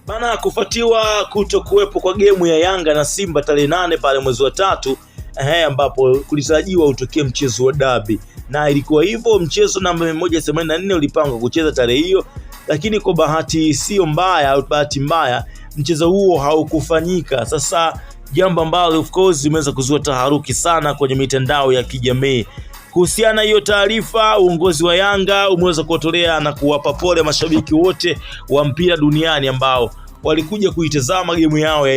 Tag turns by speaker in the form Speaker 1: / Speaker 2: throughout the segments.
Speaker 1: Bana, kufuatiwa kutokuwepo kwa gemu ya Yanga na Simba tarehe 8 pale mwezi wa 3, ambapo kulitarajiwa utokee mchezo wa dabi, na ilikuwa hivyo. Mchezo namba 184 ulipangwa kucheza tarehe hiyo, lakini kwa bahati sio mbaya au bahati mbaya mchezo huo haukufanyika. Sasa jambo ambalo of course limeweza kuzua taharuki sana kwenye mitandao ya kijamii. Kuhusiana hiyo taarifa, uongozi wa Yanga umeweza kuwatolea na kuwapa pole mashabiki wote wa mpira duniani ambao walikuja kuitazama game yao ya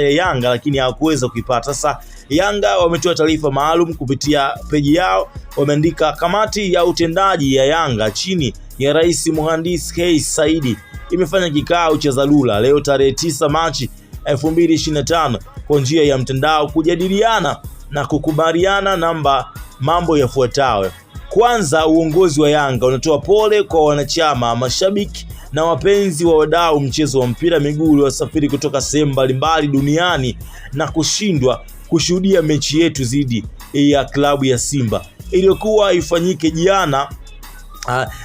Speaker 1: Yanga lakini hawakuweza kuipata. Sasa Yanga wametoa taarifa maalum kupitia peji yao, wameandika: kamati ya utendaji ya Yanga chini ya Rais Mhandisi Kais Saidi imefanya kikao cha dharura leo tarehe 9 Machi 2025 kwa njia ya mtandao kujadiliana na kukubaliana mambo yafuatayo. Kwanza, uongozi wa Yanga unatoa pole kwa wanachama, mashabiki na wapenzi wa wadau mchezo wa mpira miguu waliosafiri kutoka sehemu mbalimbali duniani na kushindwa kushuhudia mechi yetu dhidi ya klabu ya Simba iliyokuwa ifanyike jana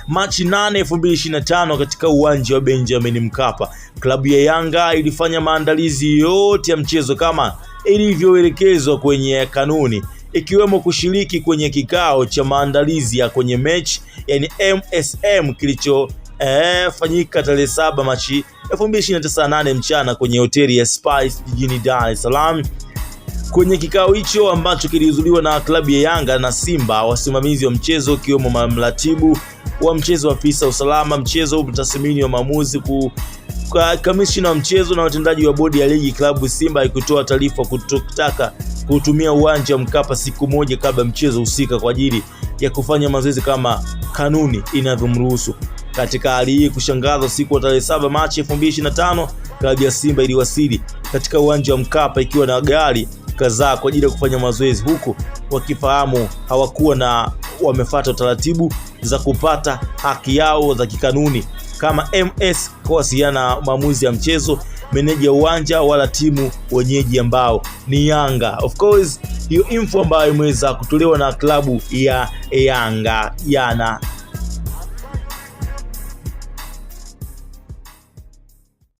Speaker 1: Machi 8, 2025 katika uwanja wa Benjamin Mkapa. Klabu ya Yanga ilifanya maandalizi yote ya mchezo kama ilivyoelekezwa kwenye kanuni, ikiwemo kushiriki kwenye kikao cha maandalizi ya kwenye mechi yani MSM kilichofanyika tarehe 7 Machi 2029 mchana kwenye hoteli ya Spice jijini Dar es Salaam. Kwenye kikao hicho ambacho kilihudhuriwa na klabu ya Yanga na Simba, wasimamizi wa mchezo ikiwemo mamlatibu wa mchezo, afisa usalama mchezo, mtathmini wa maamuzi, kamishina wa mchezo na watendaji wa bodi ya ligi, klabu Simba ikitoa taarifa kutotaka kutumia uwanja wa Mkapa siku moja kabla mchezo husika kwa ajili ya kufanya mazoezi kama kanuni inavyomruhusu. Katika hali hii kushangaza, siku ya tarehe 7 Machi 2025 klabu ya Simba iliwasili katika uwanja wa Mkapa ikiwa na gari kadhaa kwa ajili ya kufanya mazoezi, huku wakifahamu hawakuwa na wamefuata taratibu za kupata haki yao za kikanuni kama MS kuhusiana na maamuzi ya mchezo, meneja uwanja wala timu wenyeji ambao ni Yanga. Of course hiyo info ambayo imeweza kutolewa na klabu ya Yanga jana